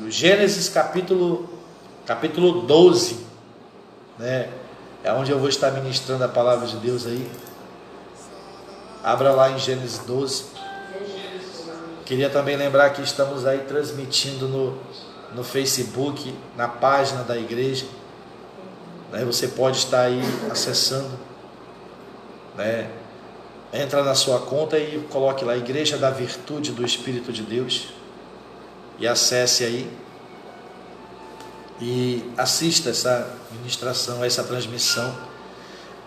versículo. Gênesis capítulo 12, né? É onde eu vou estar ministrando a palavra de Deus aí. Abra lá em Gênesis 12. Queria também lembrar que estamos aí transmitindo no Facebook, na página da igreja, né? Você pode estar aí acessando, né? Entra na sua conta e coloque lá Igreja da Virtude do Espírito de Deus e acesse aí e assista essa ministração, essa transmissão.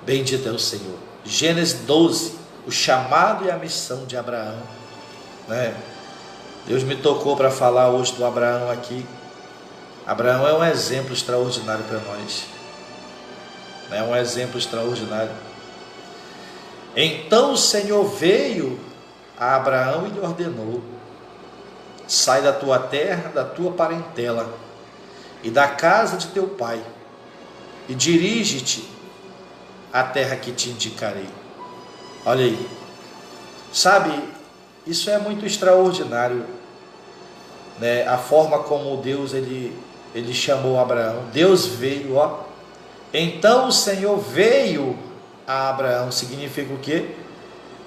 Bendito é o Senhor. Gênesis 12, o chamado e a missão de Abraão, né? Deus me tocou para falar hoje do Abraão aqui. Abraão é um exemplo extraordinário para nós, é um exemplo extraordinário. Então o Senhor veio a Abraão e lhe ordenou: sai da tua terra, da tua parentela e da casa de teu pai, e dirige-te à terra que te indicarei. Olha aí, sabe, isso é muito extraordinário, né? A forma como Deus ele chamou Abraão. Deus veio, ó. Então o Senhor veio a Abraão, significa o quê?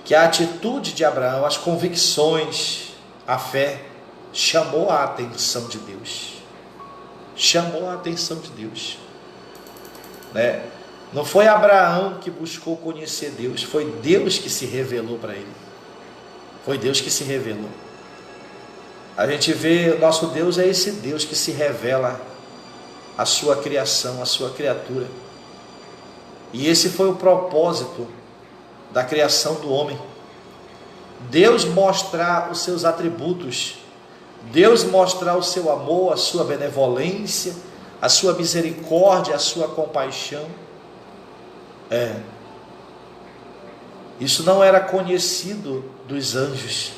Que a atitude de Abraão, as convicções, a fé, chamou a atenção de Deus. Chamou a atenção de Deus, né? Não foi Abraão que buscou conhecer Deus, foi Deus que se revelou para ele. Foi Deus que se revelou. A gente vê, o nosso Deus é esse Deus que se revela à sua criação, à sua criatura. E esse foi o propósito da criação do homem. Deus mostrar os seus atributos, Deus mostrar o seu amor, a sua benevolência, a sua misericórdia, a sua compaixão. Isso não era conhecido dos anjos.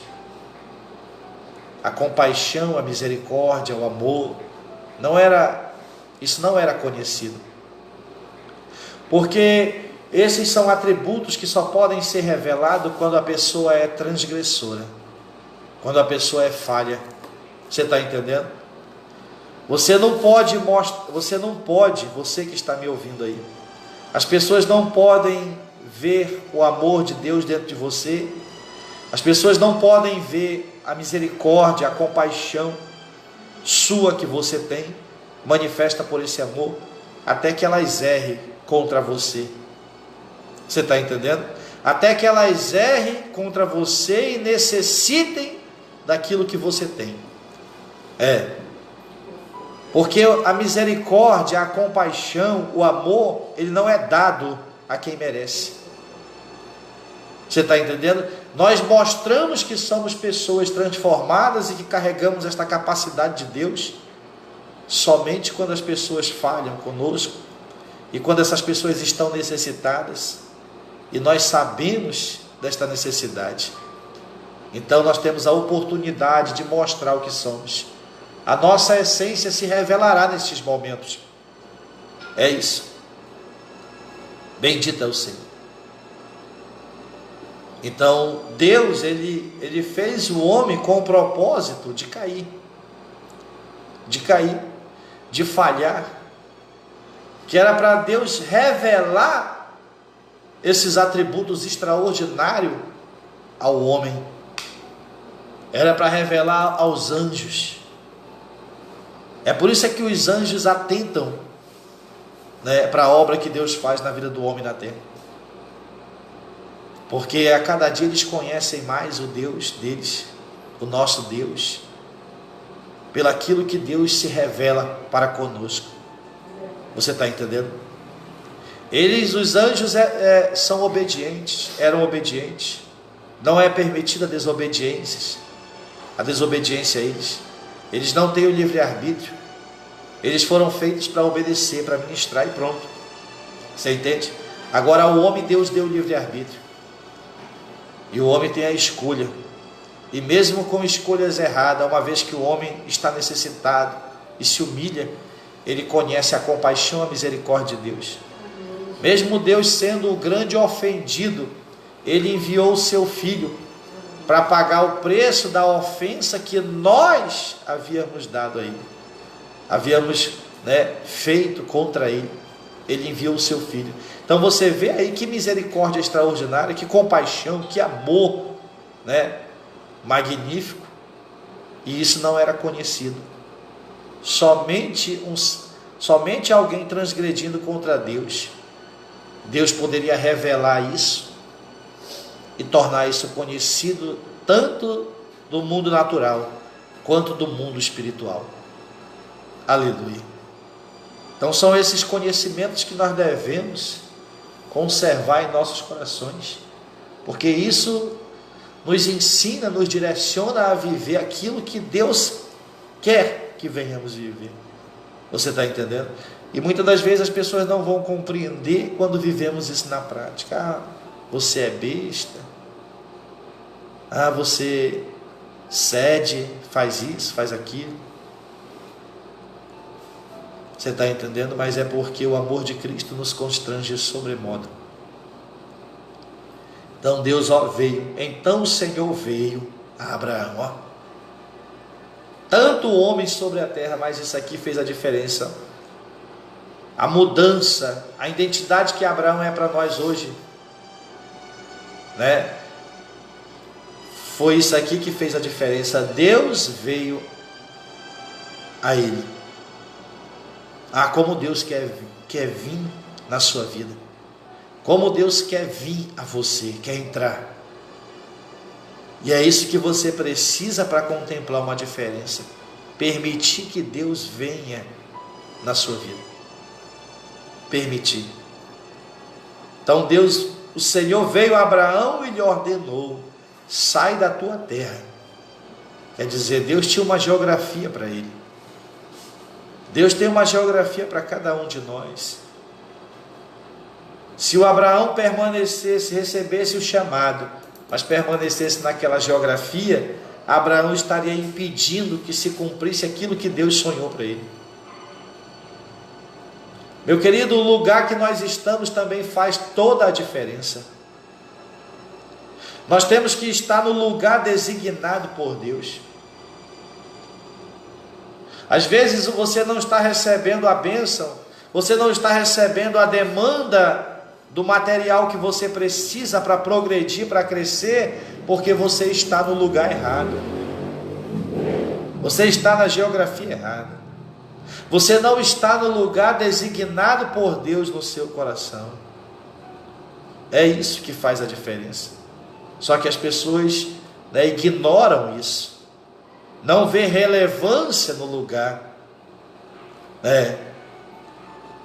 A compaixão, a misericórdia, o amor, isso não era conhecido. Porque esses são atributos que só podem ser revelados quando a pessoa é transgressora, quando a pessoa é falha. Você está entendendo? Você não pode, você que está me ouvindo aí, as pessoas não podem ver o amor de Deus dentro de você, as pessoas não podem ver a misericórdia, a compaixão sua que você tem, manifesta por esse amor, até que elas errem contra você. Você está entendendo? Até que elas errem contra você e necessitem daquilo que você tem. Porque a misericórdia, a compaixão, o amor, ele não é dado a quem merece. Você está entendendo? Nós mostramos que somos pessoas transformadas e que carregamos esta capacidade de Deus somente quando as pessoas falham conosco e quando essas pessoas estão necessitadas e nós sabemos desta necessidade. Então nós temos a oportunidade de mostrar o que somos. A nossa essência se revelará nesses momentos. É isso. Bendito é o Senhor. Então Deus ele fez o homem com o propósito de cair, de falhar, que era para Deus revelar esses atributos extraordinários ao homem, era para revelar aos anjos. É por isso que os anjos atentam, né, para a obra que Deus faz na vida do homem na terra, porque a cada dia eles conhecem mais o Deus deles, o nosso Deus, pelaquilo que Deus se revela para conosco. Você está entendendo? Os anjos são obedientes, eram obedientes. Não é permitida a desobediência a eles. Eles não têm o livre-arbítrio. Eles foram feitos para obedecer, para ministrar e pronto. Você entende? Agora ao homem Deus deu o livre-arbítrio. E o homem tem a escolha. E mesmo com escolhas erradas, uma vez que o homem está necessitado e se humilha, ele conhece a compaixão, a misericórdia de Deus. Mesmo Deus sendo o grande ofendido, ele enviou o seu filho para pagar o preço da ofensa que nós havíamos dado a ele. havíamos, feito contra ele. Ele enviou o seu filho. Então você vê aí que misericórdia extraordinária, que compaixão, que amor, magnífico. E isso não era conhecido. Somente alguém transgredindo contra Deus poderia revelar isso e tornar isso conhecido tanto do mundo natural quanto do mundo espiritual. Aleluia. Então são esses conhecimentos que nós devemos conservar em nossos corações, porque isso nos ensina, nos direciona a viver aquilo que Deus quer que venhamos viver. Você está entendendo? E muitas das vezes as pessoas não vão compreender quando vivemos isso na prática. Você é besta. Você cede, faz isso, faz aquilo. Você está entendendo? Mas é porque o amor de Cristo nos constrange sobremodo. Então Deus veio. Então o Senhor veio a Abraão. Tanto homens sobre a terra, mas isso aqui fez a diferença. A mudança, a identidade que Abraão é para nós hoje, foi isso aqui que fez a diferença. Deus veio a ele. Como Deus quer vir na sua vida. Como Deus quer vir a você, quer entrar. E é isso que você precisa para contemplar uma diferença. Permitir que Deus venha na sua vida. Permitir. Então o Senhor veio a Abraão e lhe ordenou: sai da tua terra. Quer dizer, Deus tinha uma geografia para ele. Deus tem uma geografia para cada um de nós. Se o Abraão permanecesse, recebesse o chamado, mas permanecesse naquela geografia, Abraão estaria impedindo que se cumprisse aquilo que Deus sonhou para ele. Meu querido, o lugar que nós estamos também faz toda a diferença. Nós temos que estar no lugar designado por Deus. Às vezes você não está recebendo a bênção, você não está recebendo a demanda do material que você precisa para progredir, para crescer, porque você está no lugar errado. Você está na geografia errada. Você não está no lugar designado por Deus no seu coração. É isso que faz a diferença. Só que as pessoas ignoram isso. Não vê relevância no lugar.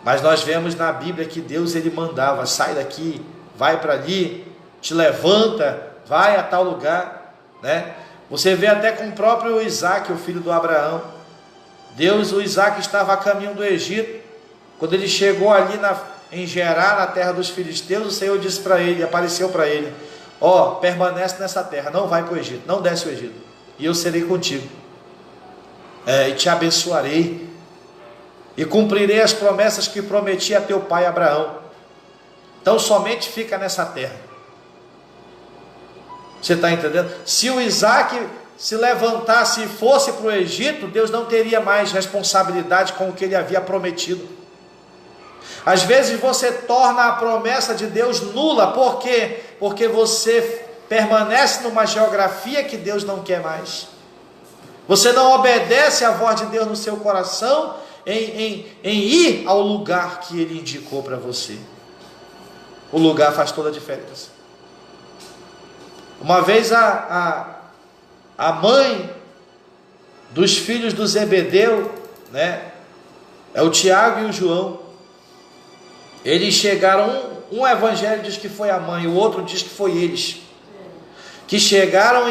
Mas nós vemos na Bíblia que Deus ele mandava: sai daqui, vai para ali, te levanta, vai a tal lugar. Você vê até com o próprio Isaac, o filho do Abraão. O Isaac estava a caminho do Egito. Quando ele chegou ali em Gerar, na terra dos filisteus, o Senhor disse para ele, apareceu para ele: permanece nessa terra, não vai para o Egito, não desce o Egito, e eu serei contigo, e te abençoarei, e cumprirei as promessas que prometi a teu pai Abraão. Então somente fica nessa terra. Você está entendendo? Se o Isaac se levantasse e fosse para o Egito, Deus não teria mais responsabilidade com o que ele havia prometido. Às vezes você torna a promessa de Deus nula. Por quê? Porque você permanece numa geografia que Deus não quer mais. Você não obedece à voz de Deus no seu coração em ir ao lugar que Ele indicou para você. O lugar faz toda a diferença. Uma vez a mãe dos filhos do Zebedeu, é o Tiago e o João. Eles chegaram, um evangelho diz que foi a mãe, o outro diz que foi eles, que chegaram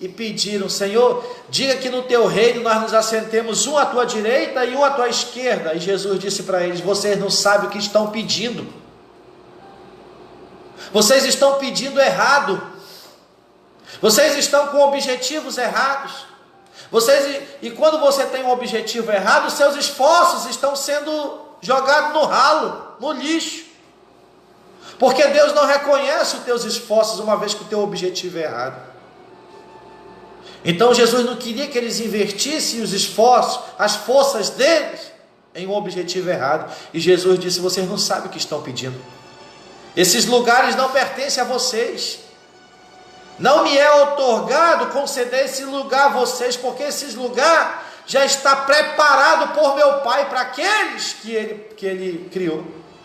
e pediram: Senhor, diga que no teu reino nós nos assentemos um à tua direita e um à tua esquerda. E Jesus disse para eles: vocês não sabem o que estão pedindo, vocês estão pedindo errado, vocês estão com objetivos errados. E quando você tem um objetivo errado, seus esforços estão sendo jogados no ralo, no lixo, porque Deus não reconhece os teus esforços, uma vez que o teu objetivo é errado. Então Jesus não queria que eles invertissem os esforços, as forças deles em um objetivo errado. E Jesus disse: vocês não sabem o que estão pedindo. Esses lugares não pertencem a vocês. Não me é outorgado conceder esse lugar a vocês, porque esse lugar já está preparado por meu Pai para aqueles que ele criou.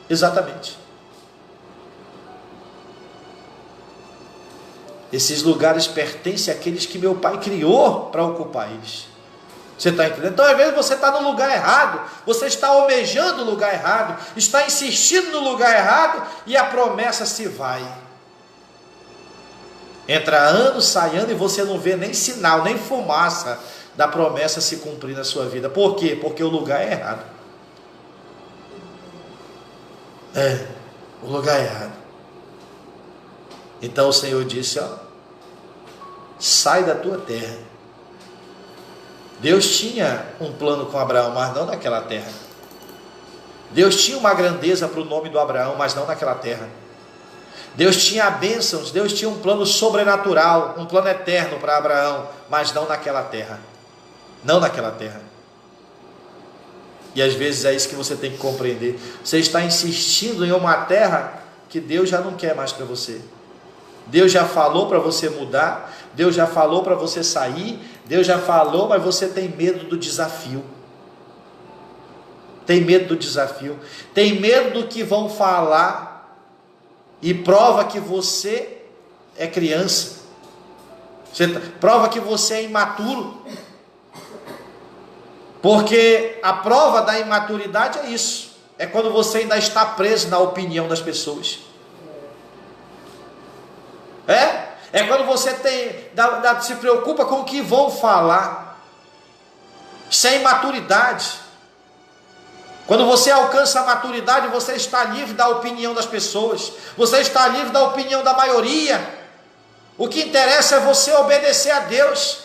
Exatamente. Esses lugares pertencem àqueles que meu Pai criou para ocupar eles. Você está entendendo? Então, às vezes você está no lugar errado, você está almejando o lugar errado, está insistindo no lugar errado e a promessa se vai. Entra ano, sai ano e você não vê nem sinal, nem fumaça da promessa se cumprir na sua vida. Por quê? Porque o lugar é errado. O lugar é errado. Então o Senhor disse: sai da tua terra. Deus tinha um plano com Abraão, mas não naquela terra. Deus tinha uma grandeza para o nome do Abraão, mas não naquela terra. Deus tinha bênçãos, Deus tinha um plano sobrenatural, um plano eterno para Abraão, mas não naquela terra. Não naquela terra. E às vezes é isso que você tem que compreender. Você está insistindo em uma terra que Deus já não quer mais para você. Deus já falou para você mudar, Deus já falou para você sair, Deus já falou, mas você tem medo do desafio. Tem medo do desafio. Tem medo do que vão falar. E prova que você é criança. Prova que você é imaturo. Porque a prova da imaturidade é isso. É quando você ainda está preso na opinião das pessoas. É quando você se preocupa com o que vão falar. Sem maturidade. Quando você alcança a maturidade, você está livre da opinião das pessoas. Você está livre da opinião da maioria. O que interessa é você obedecer a Deus.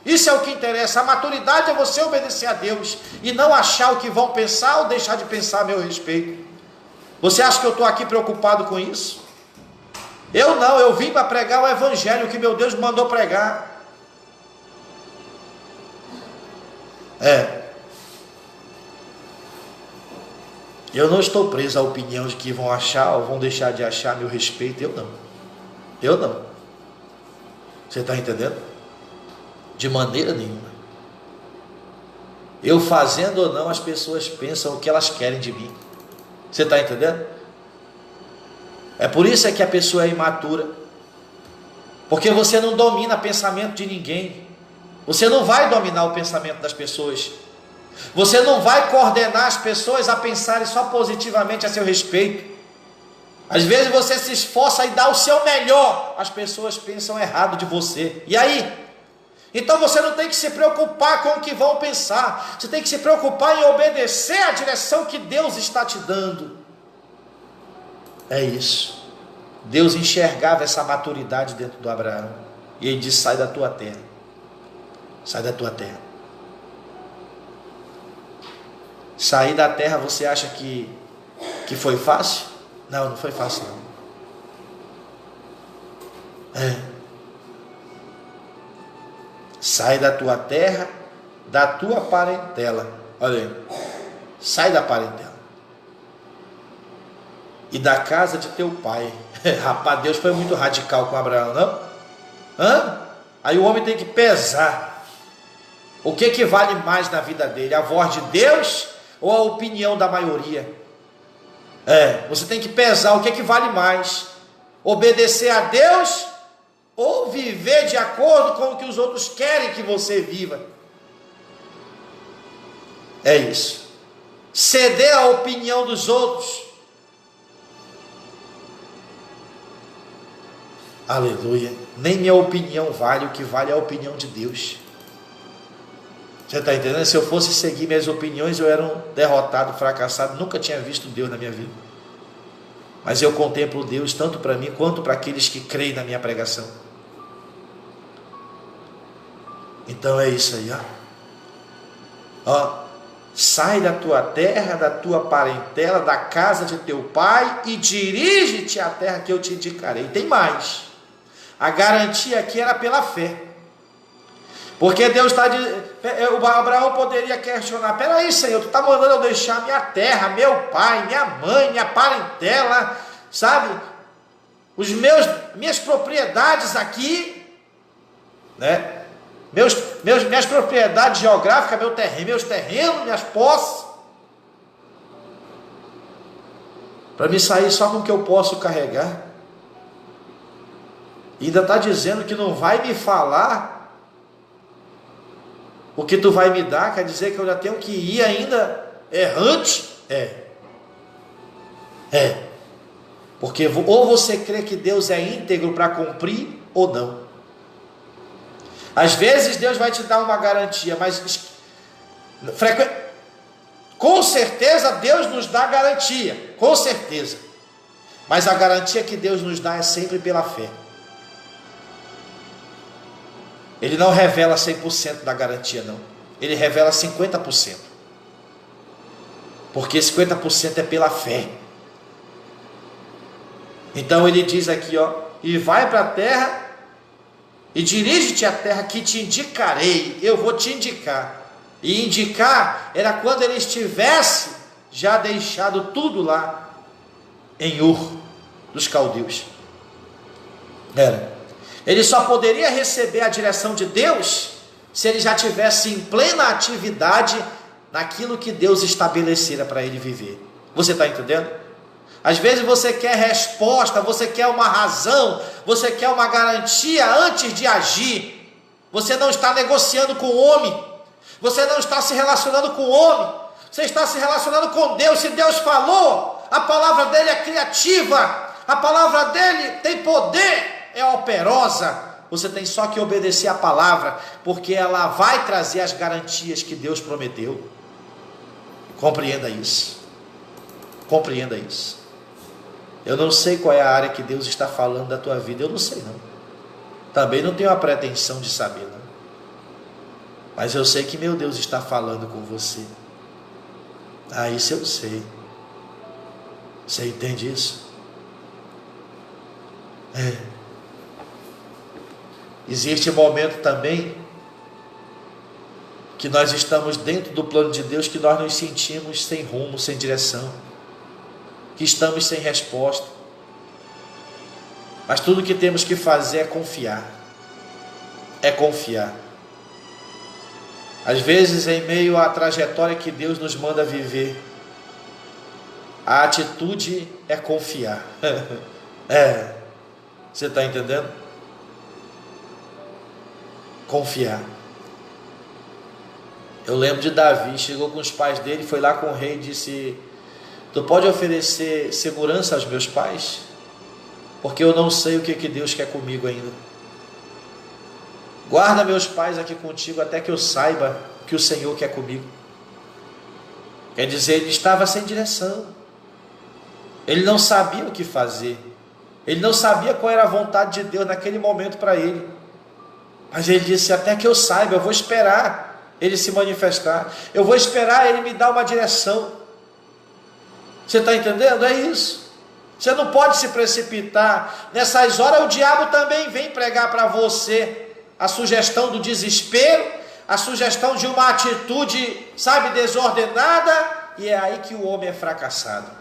Isso é o que interessa. A maturidade é você obedecer a Deus e não achar o que vão pensar ou deixar de pensar a meu respeito. Você acha que eu estou aqui preocupado com isso? Eu não, eu vim para pregar o evangelho que meu Deus me mandou pregar. Eu não estou preso à opinião de que vão achar ou vão deixar de achar a meu respeito. Eu não. Você está entendendo? De maneira nenhuma. Eu fazendo ou não, as pessoas pensam o que elas querem de mim. Você está entendendo? É por isso que a pessoa é imatura. Porque você não domina o pensamento de ninguém. Você não vai dominar o pensamento das pessoas. Você não vai coordenar as pessoas a pensarem só positivamente a seu respeito. Às vezes você se esforça e dá o seu melhor, as pessoas pensam errado de você. E aí? Então você não tem que se preocupar com o que vão pensar. Você tem que se preocupar em obedecer a direção que Deus está te dando. É isso. Deus enxergava essa maturidade dentro do Abraão. E ele disse: sai da tua terra. Sai da tua terra. Sair da terra, você acha que foi fácil? Não, não foi fácil não. Sai da tua terra, da tua parentela. Olha aí. Sai da parentela. E da casa de teu pai. Rapaz, Deus foi muito radical com Abraão, não? Aí o homem tem que pesar. O que vale mais na vida dele? A voz de Deus ou a opinião da maioria? Você tem que pesar o que vale mais. Obedecer a Deus ou viver de acordo com o que os outros querem que você viva? É isso. Ceder à opinião dos outros. Aleluia. Nem minha opinião vale, o que vale é a opinião de Deus. Você está entendendo? Se eu fosse seguir minhas opiniões, eu era um derrotado, fracassado, nunca tinha visto Deus na minha vida. Mas eu contemplo Deus tanto para mim quanto para aqueles que creem na minha pregação. Então é isso aí, sai da tua terra, da tua parentela, da casa de teu pai e dirige-te à terra que eu te indicarei. Tem mais. A garantia aqui era pela fé. Porque Deus está dizendo, Abraão poderia questionar: peraí, Senhor, tu está mandando eu deixar minha terra, meu pai, minha mãe, minha parentela, sabe, minhas propriedades aqui, né? Minhas propriedades geográficas, meus terrenos, minhas posses, para me sair só com o que eu posso carregar. E ainda está dizendo que não vai me falar o que tu vai me dar, quer dizer que eu já tenho que ir ainda errante? Porque ou você crê que Deus é íntegro para cumprir, ou não. Às vezes Deus vai te dar uma garantia, mas com certeza Deus nos dá garantia, com certeza. Mas a garantia que Deus nos dá é sempre pela fé. Ele não revela 100% da garantia, não. Ele revela 50%. Porque 50% é pela fé. Então ele diz aqui, ó: e vai para a terra, e dirige-te à terra que te indicarei. Eu vou te indicar. E indicar era quando ele estivesse já deixado tudo lá em Ur dos caldeus. Ele só poderia receber a direção de Deus se ele já tivesse em plena atividade naquilo que Deus estabelecera para ele viver. Você está entendendo? Às vezes você quer resposta, você quer uma razão, você quer uma garantia antes de agir. Você não está negociando com o homem, você não está se relacionando com o homem, você está se relacionando com Deus. Se Deus falou, a palavra dele é criativa, a palavra dele tem poder, é operosa. Você tem só que obedecer a palavra, porque ela vai trazer as garantias que Deus prometeu. Compreenda isso. Compreenda isso. Eu não sei qual é a área que Deus está falando da tua vida, eu não sei não. Também não tenho a pretensão de saber não. Mas eu sei que meu Deus está falando com você. Isso eu sei. Você entende isso? Existe um momento também que nós estamos dentro do plano de Deus, que nós nos sentimos sem rumo, sem direção, que estamos sem resposta. Mas tudo que temos que fazer é confiar. É confiar. Às vezes, em meio à trajetória que Deus nos manda viver, a atitude é confiar. Você está entendendo? Confiar. Eu lembro de Davi, chegou com os pais dele, foi lá com o rei e disse: tu pode oferecer segurança aos meus pais? Porque eu não sei o que Deus quer comigo ainda. Guarda meus pais aqui contigo até que eu saiba o que o Senhor quer comigo. Quer dizer, ele estava sem direção. Ele não sabia o que fazer. Ele não sabia qual era a vontade de Deus naquele momento para ele. Mas ele disse: até que eu saiba, eu vou esperar ele se manifestar. Eu vou esperar ele me dar uma direção. Você está entendendo? É isso. Você não pode se precipitar. Nessas horas o diabo também vem pregar para você a sugestão do desespero, a sugestão de uma atitude, sabe, desordenada, e é aí que o homem é fracassado.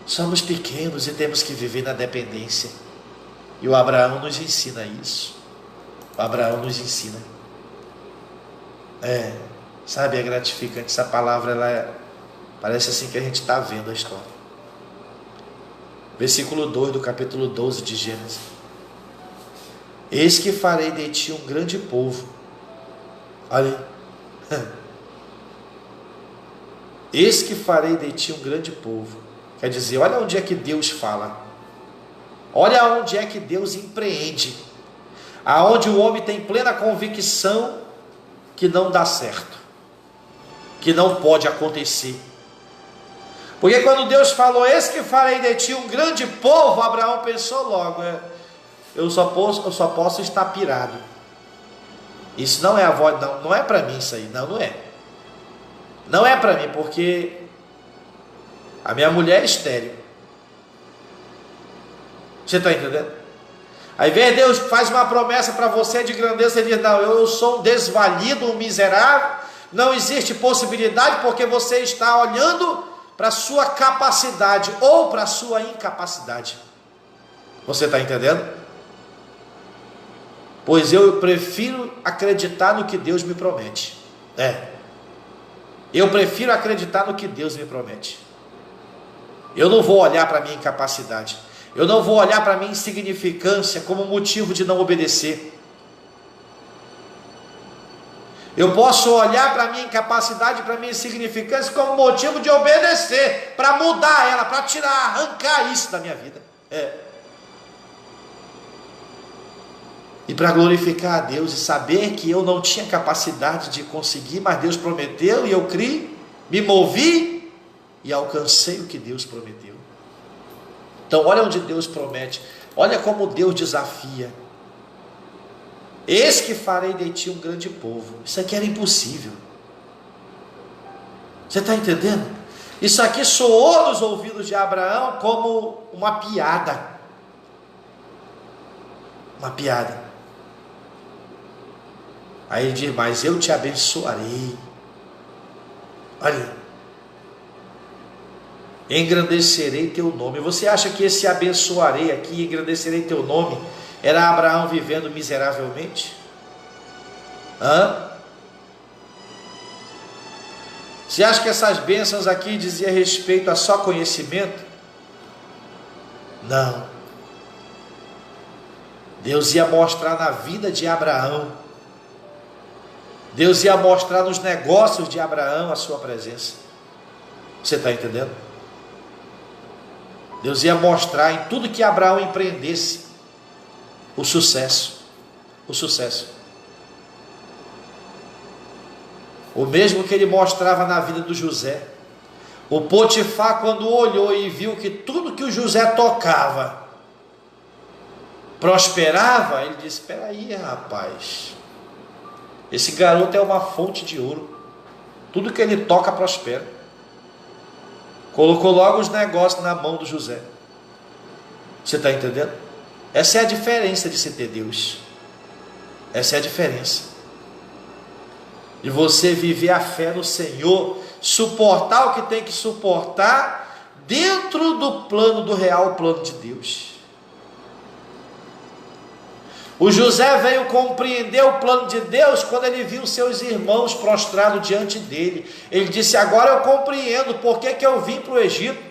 Somos pequenos e temos que viver na dependência. E o Abraão nos ensina isso. O Abraão nos ensina. Sabe, é gratificante. Essa palavra, parece assim que a gente está vendo a história. Versículo 2 do capítulo 12 de Gênesis. Eis que farei de ti um grande povo. Olha aí. Eis que farei de ti um grande povo. Quer dizer, olha onde é que Deus fala. Olha onde é que Deus empreende. Aonde o homem tem plena convicção que não dá certo, que não pode acontecer. Porque quando Deus falou: eis que farei de ti um grande povo, Abraão pensou logo: eu só posso estar pirado. Isso não é a voz, não é para mim isso aí, não é. Não é para mim, porque a minha mulher é estéril. Você está entendendo? Aí vem Deus, faz uma promessa para você de grandeza, ele diz: não, eu sou um desvalido, um miserável, não existe possibilidade, porque você está olhando para a sua capacidade ou para a sua incapacidade. Você está entendendo? Pois eu prefiro acreditar no que Deus me promete. Eu prefiro acreditar no que Deus me promete. Eu não vou olhar para a minha incapacidade. Eu não vou olhar para a minha insignificância como motivo de não obedecer. Eu posso olhar para a minha incapacidade, para a minha insignificância como motivo de obedecer, para mudar ela, para tirar, arrancar isso da minha vida. E para glorificar a Deus e saber que eu não tinha capacidade de conseguir, mas Deus prometeu e eu criei, me movi e alcancei o que Deus prometeu. Então olha onde Deus promete, olha como Deus desafia. Eis que farei de ti um grande povo. Isso aqui era impossível. Você está entendendo? Isso aqui soou nos ouvidos de Abraão como uma piada. Uma piada. Aí ele diz: mas eu te abençoarei. Olha, engrandecerei teu nome. Você acha que esse abençoarei aqui, engrandecerei teu nome, era Abraão vivendo miseravelmente? Você acha que essas bênçãos aqui diziam respeito a só conhecimento? Não. Deus ia mostrar na vida de Abraão, Deus ia mostrar nos negócios de Abraão a sua presença. Você está entendendo? Deus ia mostrar em tudo que Abraão empreendesse o sucesso. O sucesso. O mesmo que ele mostrava na vida do José. O Potifar, quando olhou e viu que tudo que o José tocava prosperava, ele disse: espera aí, rapaz, esse garoto é uma fonte de ouro, tudo que ele toca prospera. Colocou logo os negócios na mão do José. Você está entendendo? Essa é a diferença de se ter Deus. Essa é a diferença de você viver a fé no Senhor, suportar o que tem que suportar dentro do plano do real plano de Deus. O José veio compreender o plano de Deus quando ele viu seus irmãos prostrados diante dele. Ele disse: agora eu compreendo por que eu vim para o Egito.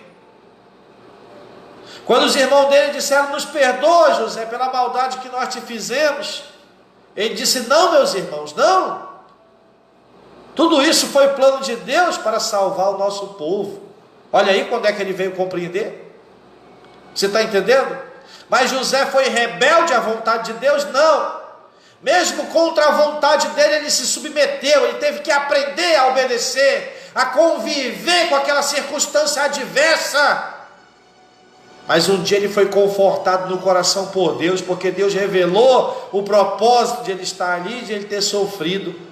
Quando os irmãos dele disseram: nos perdoa, José, pela maldade que nós te fizemos, ele disse: não, meus irmãos, não. Tudo isso foi plano de Deus para salvar o nosso povo. Olha aí quando é que ele veio compreender. Você está entendendo? Mas José foi rebelde à vontade de Deus? Não. Mesmo contra a vontade dele, ele se submeteu. Ele teve que aprender a obedecer, a conviver com aquela circunstância adversa. Mas um dia ele foi confortado no coração por Deus, porque Deus revelou o propósito de ele estar ali, de ele ter sofrido.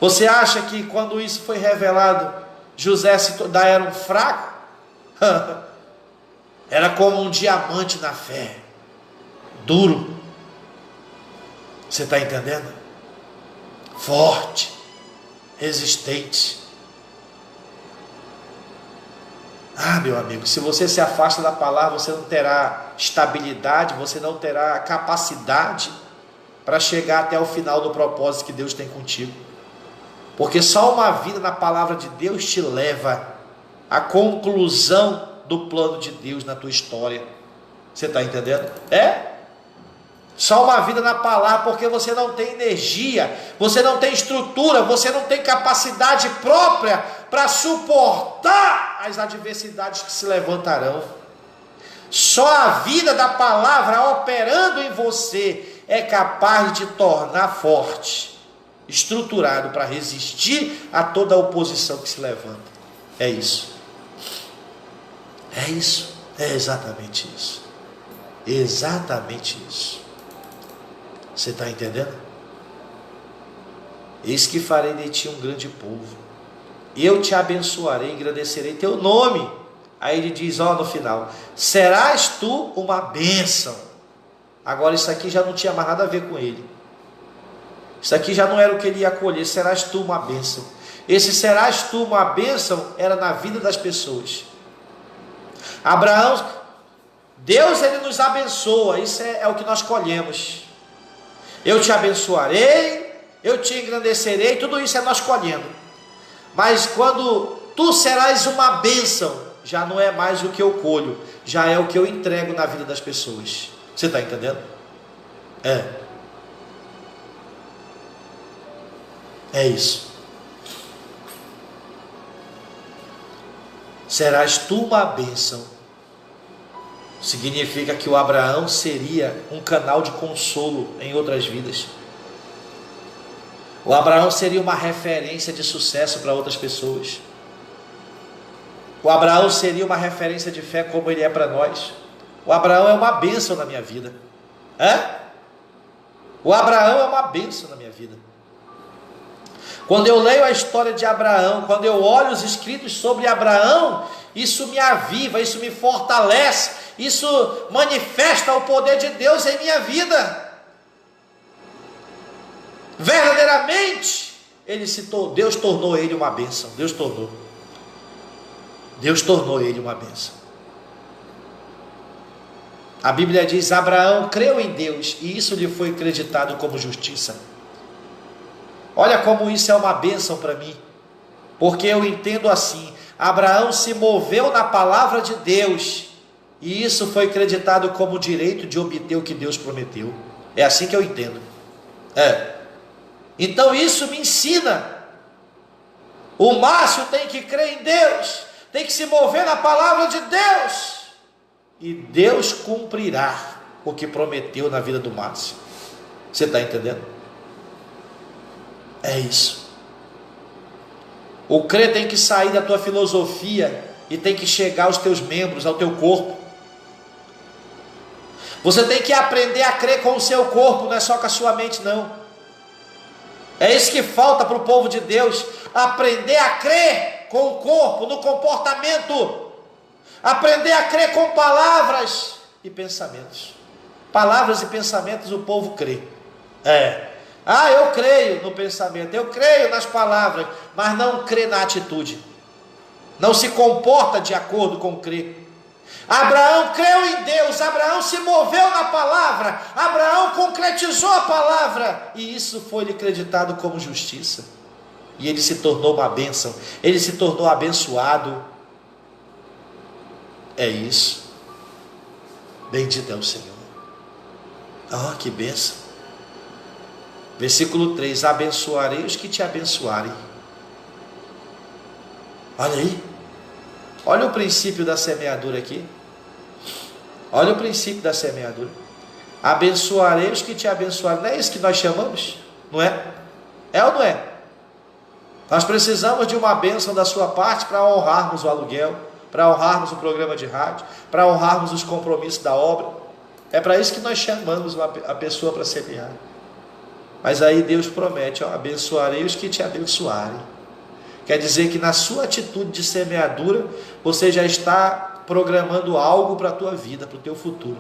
Você acha que quando isso foi revelado, José era um fraco? Era como um diamante na fé, duro. Você está entendendo? Forte, resistente. Meu amigo, se você se afasta da palavra, você não terá estabilidade, você não terá capacidade para chegar até o final do propósito que Deus tem contigo. Porque só uma vida na palavra de Deus te leva à conclusão do plano de Deus na tua história. Você está entendendo? Só uma vida na palavra, porque você não tem energia, você não tem estrutura, você não tem capacidade própria para suportar as adversidades que se levantarão. Só a vida da palavra operando em você é capaz de tornar forte, estruturado para resistir a toda a oposição que se levanta. É isso. É isso. É exatamente isso. Exatamente isso. Você está entendendo? Eis que farei de ti um grande povo. Eu te abençoarei, engrandecerei teu nome. Aí ele diz, no final: serás tu uma bênção. Agora isso aqui já não tinha mais nada a ver com ele. Isso aqui já não era o que ele ia colher. Serás tu uma bênção. Esse serás tu uma bênção era na vida das pessoas. Abraão, Deus, ele nos abençoa. Isso é o que nós colhemos. Eu te abençoarei, eu te engrandecerei. Tudo isso é nós colhendo. Mas quando tu serás uma bênção, já não é mais o que eu colho, já é o que eu entrego na vida das pessoas. Você está entendendo? É isso. Serás tu uma bênção. Significa que o Abraão seria um canal de consolo em outras vidas. O Abraão seria uma referência de sucesso para outras pessoas. O Abraão seria uma referência de fé como ele é para nós. O Abraão é uma bênção na minha vida. O Abraão é uma bênção na minha vida. Quando eu leio a história de Abraão, quando eu olho os escritos sobre Abraão, isso me aviva, isso me fortalece, isso manifesta o poder de Deus em minha vida. Verdadeiramente, Deus tornou ele uma bênção. Deus tornou ele uma bênção. A Bíblia diz: Abraão creu em Deus e isso lhe foi acreditado como justiça. Olha como isso é uma bênção para mim, porque eu entendo assim: Abraão se moveu na palavra de Deus e isso foi acreditado como direito de obter o que Deus prometeu. É assim que eu entendo. Então isso me ensina: o Márcio tem que crer em Deus, tem que se mover na palavra de Deus, e Deus cumprirá o que prometeu na vida do Márcio. Você está entendendo? É isso. O crer tem que sair da tua filosofia e tem que chegar aos teus membros, ao teu corpo. Você tem que aprender a crer com o seu corpo, não é só com a sua mente, não. É isso que falta para o povo de Deus: aprender a crer com o corpo, no comportamento. Aprender a crer com palavras e pensamentos. Palavras e pensamentos o povo crê. Eu creio no pensamento, eu creio nas palavras, mas não crê na atitude. Não se comporta de acordo com crer. Abraão creu em Deus, Abraão se moveu na palavra, Abraão concretizou a palavra, e isso foi lhe acreditado como justiça. E ele se tornou uma bênção, ele se tornou abençoado. É isso. Bendito é o Senhor. Que bênção. Versículo 3: abençoarei os que te abençoarem. Olha aí. Olha o princípio da semeadura aqui. Olha o princípio da semeadura. Abençoarei os que te abençoarem. Não é isso que nós chamamos? Não é? É ou não é? Nós precisamos de uma bênção da sua parte para honrarmos o aluguel, para honrarmos o programa de rádio, para honrarmos os compromissos da obra. É para isso que nós chamamos a pessoa para semear. Mas aí Deus promete: abençoarei os que te abençoarem. Quer dizer que na sua atitude de semeadura, você já está programando algo para a tua vida, para o teu futuro.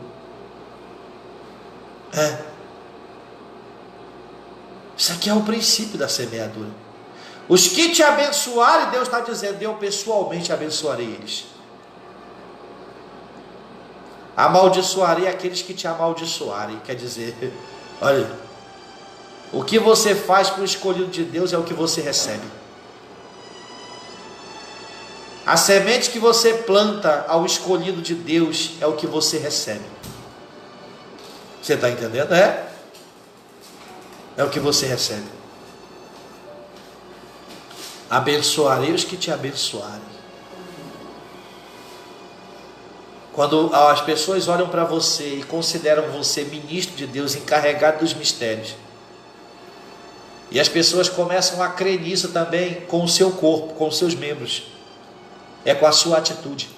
Isso aqui é o princípio da semeadura. Os que te abençoarem, Deus está dizendo: eu pessoalmente abençoarei eles. Amaldiçoarei aqueles que te amaldiçoarem. Quer dizer, olha, o que você faz para o escolhido de Deus é o que você recebe. A semente que você planta ao escolhido de Deus é o que você recebe. Você está entendendo? É o que você recebe. Abençoarei os que te abençoarem. Quando as pessoas olham para você e consideram você ministro de Deus, encarregado dos mistérios, e as pessoas começam a crer nisso também com o seu corpo, com os seus membros, é com a sua atitude.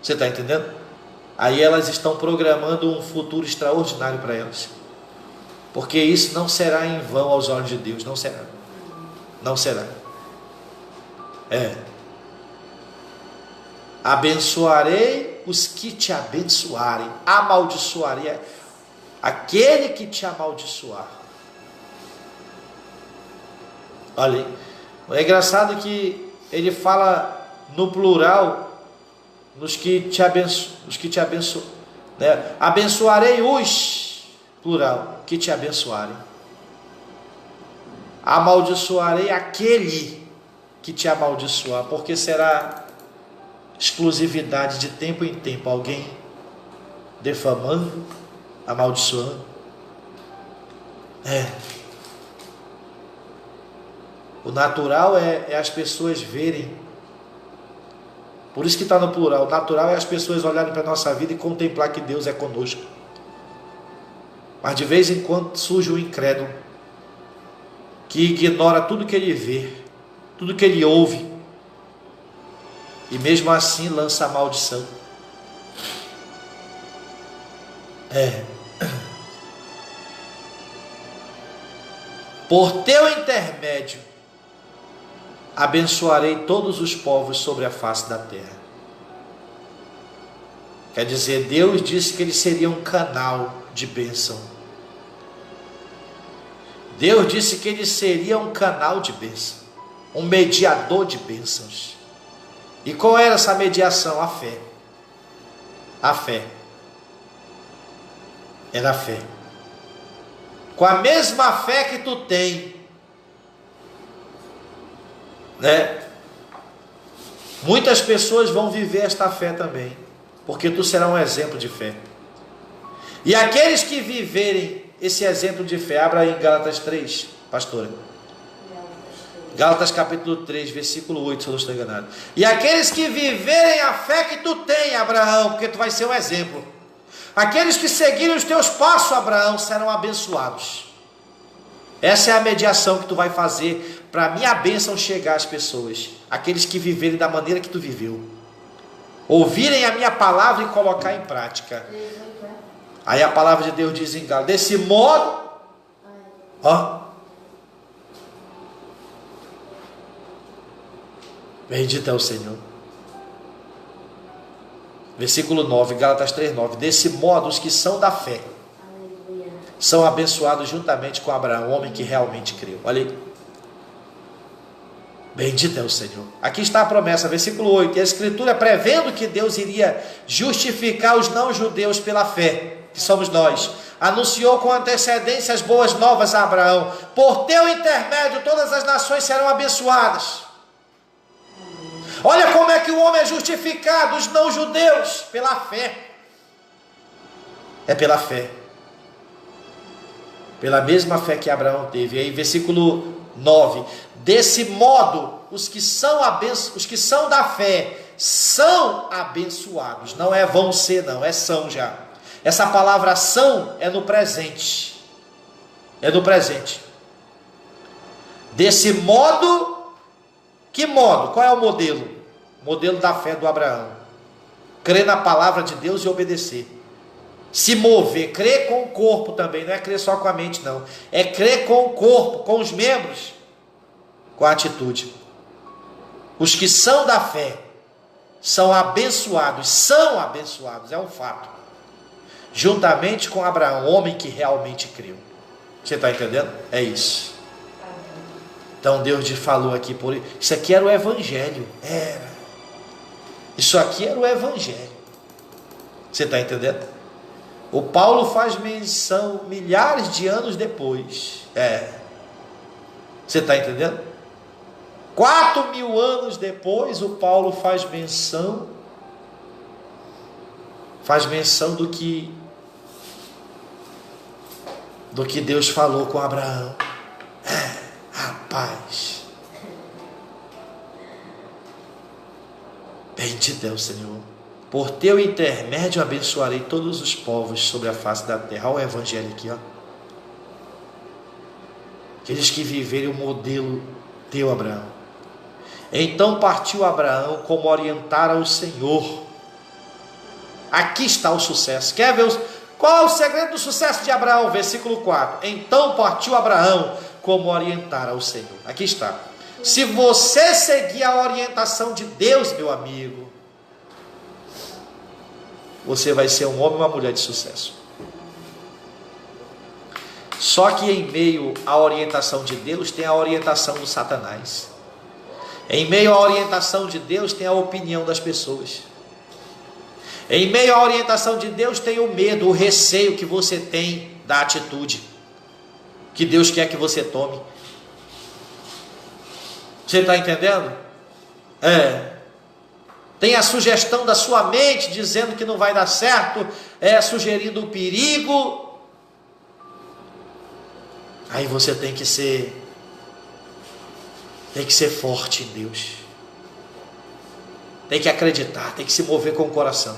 Você está entendendo? Aí elas estão programando um futuro extraordinário para elas, porque isso não será em vão aos olhos de Deus. Não será. Não será. Abençoarei os que te abençoarem, amaldiçoarei aquele que te amaldiçoar. Olha, é engraçado que ele fala no plural, nos que te abençoam, né? Abençoarei os, plural, que te abençoarem. Amaldiçoarei aquele que te amaldiçoar, porque será exclusividade de tempo em tempo, alguém defamando, amaldiçoando. O natural é as pessoas verem. Por isso que está no plural. O natural é as pessoas olharem para a nossa vida e contemplar que Deus é conosco. Mas de vez em quando surge o incrédulo, que ignora tudo que ele vê, tudo que ele ouve, e mesmo assim lança a maldição. Por teu intermédio abençoarei todos os povos sobre a face da terra. Quer dizer, Deus disse que ele seria um canal de bênção. Deus disse que ele seria um canal de bênção, um mediador de bênçãos. E qual era essa mediação? A fé. A fé. Era a fé. Com a mesma fé que tu tem, né? Muitas pessoas vão viver esta fé também, porque tu será um exemplo de fé. E aqueles que viverem esse exemplo de fé, abra aí em Gálatas 3, pastora. Gálatas capítulo 3, versículo 8, se eu não estou enganado. E aqueles que viverem a fé que tu tem, Abraão, porque tu vai ser um exemplo. Aqueles que seguirem os teus passos, Abraão, serão abençoados. Essa é a mediação que tu vai fazer para a minha bênção chegar às pessoas. Aqueles que viverem da maneira que tu viveu, ouvirem a minha palavra e colocar em prática. Aí a palavra de Deus diz em Gálatas, desse modo, bendito é o Senhor. Versículo 9, Gálatas 3:9. Desse modo, os que são da fé são abençoados juntamente com Abraão, o homem que realmente creu. Olha aí. Bendito é o Senhor. Aqui está a promessa, versículo 8. E a Escritura, prevendo que Deus iria justificar os não-judeus pela fé, que somos nós, anunciou com antecedência as boas novas a Abraão. Por teu intermédio, todas as nações serão abençoadas. Olha como é que o homem é justificado, os não-judeus, pela fé. É pela fé. Pela mesma fé que Abraão teve. E aí, versículo 9. Desse modo, os que são da fé são abençoados. Não é vão ser, não, é são já. Essa palavra são é no presente. É no presente. Desse modo, que modo? Qual é o modelo? O modelo da fé do Abraão. Crer na palavra de Deus e obedecer. Se mover, crer com o corpo também, não é crer só com a mente, não. É crer com o corpo, com os membros, com a atitude. Os que são da fé são abençoados, é um fato. Juntamente com Abraão, homem que realmente creu. Você está entendendo? É isso. Então Deus te falou aqui, por isso aqui era o Evangelho. Isso aqui era o Evangelho. Você está entendendo? O Paulo faz menção milhares de anos depois. Você está entendendo? 4.000 anos depois, o Paulo faz menção do que Deus falou com Abraão. Rapaz, bendito é o Senhor. Por teu intermédio abençoarei todos os povos sobre a face da terra. Olha o Evangelho aqui, ó. Aqueles que viverem o modelo teu, Abraão. Então partiu Abraão como orientara o Senhor. Aqui está o sucesso. Quer ver qual é o segredo do sucesso de Abraão? Versículo 4. Então partiu Abraão como orientara o Senhor. Aqui está. Se você seguir a orientação de Deus, meu amigo, você vai ser um homem ou uma mulher de sucesso. Só que em meio à orientação de Deus tem a orientação do Satanás. Em meio à orientação de Deus tem a opinião das pessoas. Em meio à orientação de Deus tem o medo, o receio que você tem da atitude que Deus quer que você tome. Você está entendendo? Tem a sugestão da sua mente dizendo que não vai dar certo, sugerindo o perigo. Aí você tem que ser forte em Deus. Tem que acreditar, tem que se mover com o coração.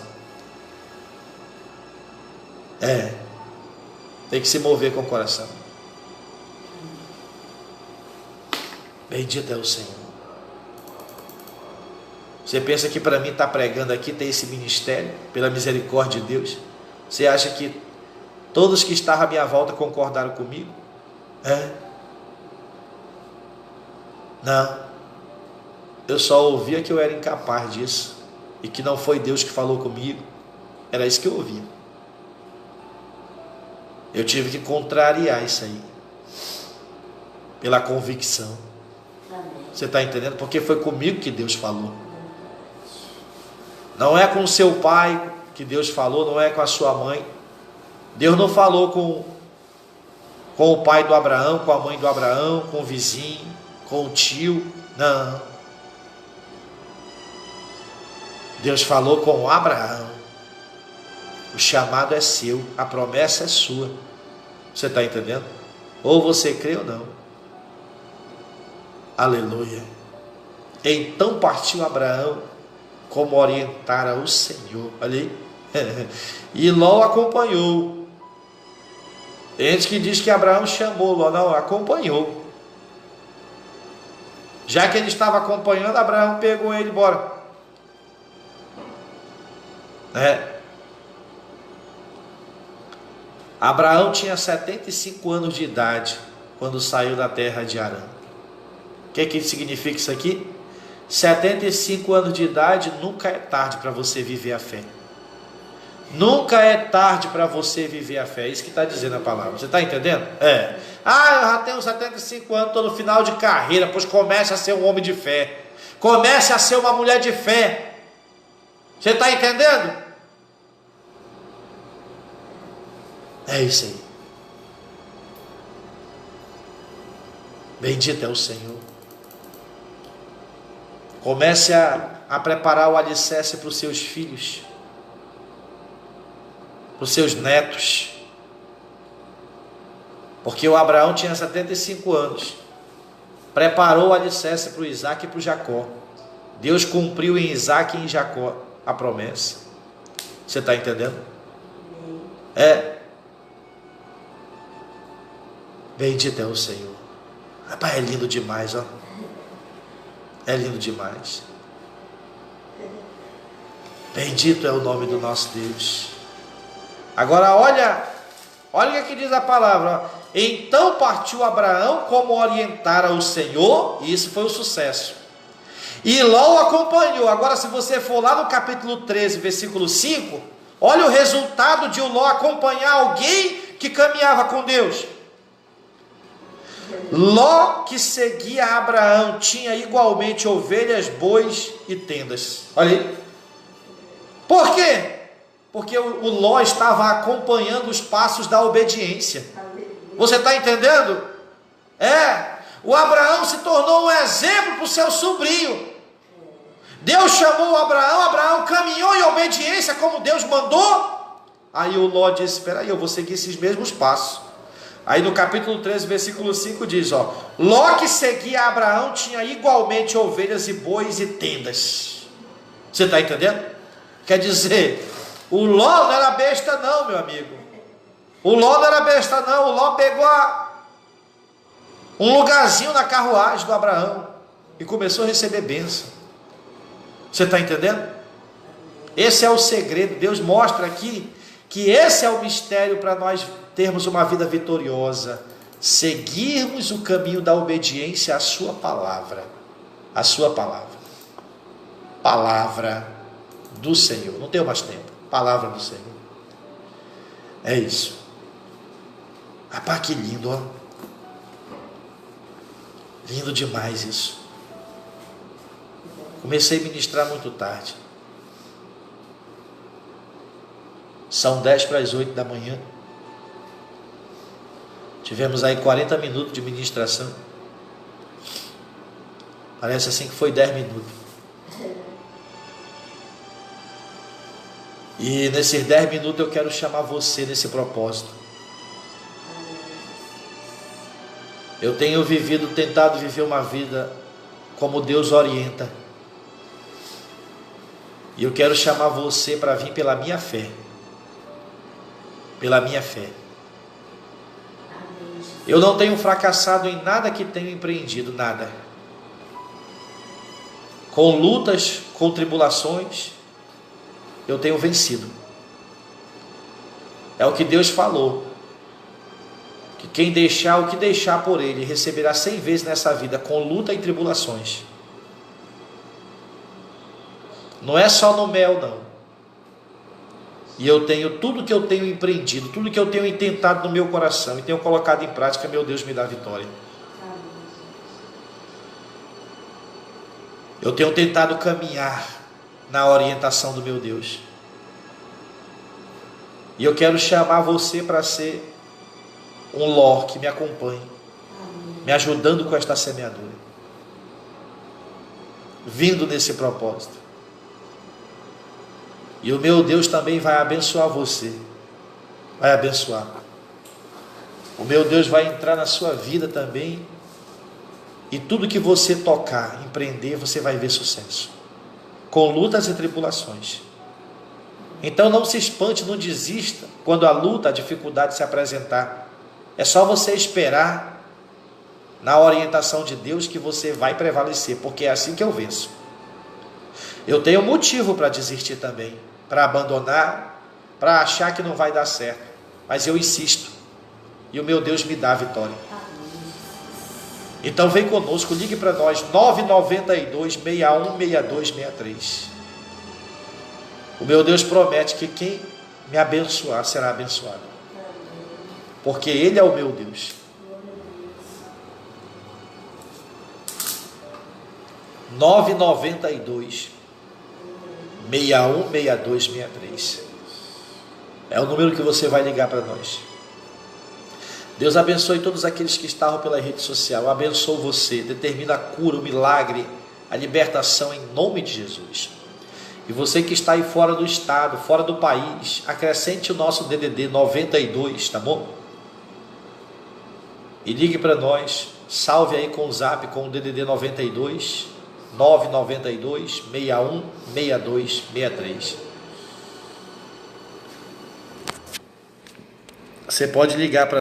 Tem que se mover com o coração. Bendito é o Senhor. Você pensa que para mim estar pregando aqui, ter esse ministério, pela misericórdia de Deus, você acha que todos que estavam à minha volta concordaram comigo? Não. Eu só ouvia que eu era incapaz disso, e que não foi Deus que falou comigo. Era isso que eu ouvia. Eu tive que contrariar isso aí, pela convicção. Você está entendendo? Porque foi comigo que Deus falou. Não é com o seu pai que Deus falou, não é com a sua mãe. Deus não falou com o pai do Abraão, com a mãe do Abraão, com o vizinho, com o tio. Não. Deus falou com Abraão. O chamado é seu, a promessa é sua. Você está entendendo? Ou você crê ou não. Aleluia. Então partiu Abraão como orientara o Senhor. Olha aí. E Ló acompanhou. Tem gente que diz que Abraão chamou Ló. Não, acompanhou. Já que ele estava acompanhando, Abraão pegou ele e bora. Abraão tinha 75 anos de idade quando saiu da terra de Harã. O que significa isso aqui? 75 anos de idade nunca é tarde para você viver a fé. Nunca é tarde para você viver a fé. É isso que está dizendo a palavra. Você está entendendo? Eu já tenho 75 anos, estou no final de carreira. Pois comece a ser um homem de fé. Comece a ser uma mulher de fé. Você está entendendo? É isso aí. Bendito é o Senhor. Comece a preparar o alicerce para os seus filhos, para os seus netos. Porque o Abraão tinha 75 anos. Preparou o alicerce para o Isaac e para o Jacó. Deus cumpriu em Isaac e em Jacó a promessa. Você está entendendo? Bendito é o Senhor. Rapaz, é lindo demais, ó. É lindo demais. Bendito é o nome do nosso Deus. Agora olha o que diz a palavra. Então partiu Abraão como orientara o Senhor, e isso foi um sucesso. E Ló o acompanhou. Agora se você for lá no capítulo 13, versículo 5, olha o resultado de Ló acompanhar alguém que caminhava com Deus. Ló, que seguia Abraão, tinha igualmente ovelhas, bois e tendas. Olha aí. Por quê? Porque o Ló estava acompanhando os passos da obediência. Você está entendendo? O Abraão se tornou um exemplo para o seu sobrinho. Deus chamou Abraão caminhou em obediência como Deus mandou. Aí o Ló disse: espera aí, eu vou seguir esses mesmos passos. Aí no capítulo 13, versículo 5 diz, Ló, que seguia Abraão, tinha igualmente ovelhas e bois e tendas. Você está entendendo? Quer dizer, o Ló não era besta não, meu amigo. O Ló não era besta não. O Ló pegou um lugarzinho na carruagem do Abraão e começou a receber bênção. Você está entendendo? Esse é o segredo. Deus mostra aqui que esse é o mistério para nós termos uma vida vitoriosa, seguirmos o caminho da obediência à sua palavra. A sua palavra. Palavra do Senhor. Não tenho mais tempo. Palavra do Senhor. É isso. Rapaz, que lindo, ó. Lindo demais isso. Comecei a ministrar muito tarde. São 7:50 da manhã. Tivemos aí 40 minutos de ministração. Parece assim que foi 10 minutos. E nesses 10 minutos eu quero chamar você nesse propósito. Eu tenho tentado viver uma vida como Deus orienta. E eu quero chamar você para vir pela minha fé. Pela minha fé. Eu não tenho fracassado em nada que tenho empreendido, nada. Com lutas, com tribulações, eu tenho vencido. É o que Deus falou. Que quem deixar o que deixar por Ele, receberá 100 vezes nessa vida, com luta e tribulações. Não é só no mel, não. E eu tenho tudo que eu tenho empreendido, tudo que eu tenho intentado no meu coração e tenho colocado em prática, meu Deus me dá vitória. Eu tenho tentado caminhar na orientação do meu Deus. E eu quero chamar você para ser um Ló que me acompanhe, me ajudando com esta semeadura, vindo nesse propósito. E o meu Deus também vai abençoar você. Vai abençoar. O meu Deus vai entrar na sua vida também. E tudo que você tocar, empreender, você vai ver sucesso. Com lutas e tribulações. Então não se espante, não desista quando a luta, a dificuldade se apresentar. É só você esperar na orientação de Deus que você vai prevalecer. Porque é assim que eu venço. Eu tenho motivo para desistir também, para abandonar, para achar que não vai dar certo, mas eu insisto, e o meu Deus me dá a vitória. Então vem conosco, ligue para nós, 992-616263. O meu Deus promete que quem me abençoar será abençoado, porque Ele é o meu Deus. 992-616263. É o número que você vai ligar para nós. Deus abençoe todos aqueles que estavam pela rede social. Eu abençoo você, determina a cura, o milagre, a libertação em nome de Jesus. E você que está aí fora do estado, fora do país, acrescente o nosso DDD 92, tá bom? E ligue para nós, salve aí com o zap com o DDD 92 992-616263. Você pode ligar para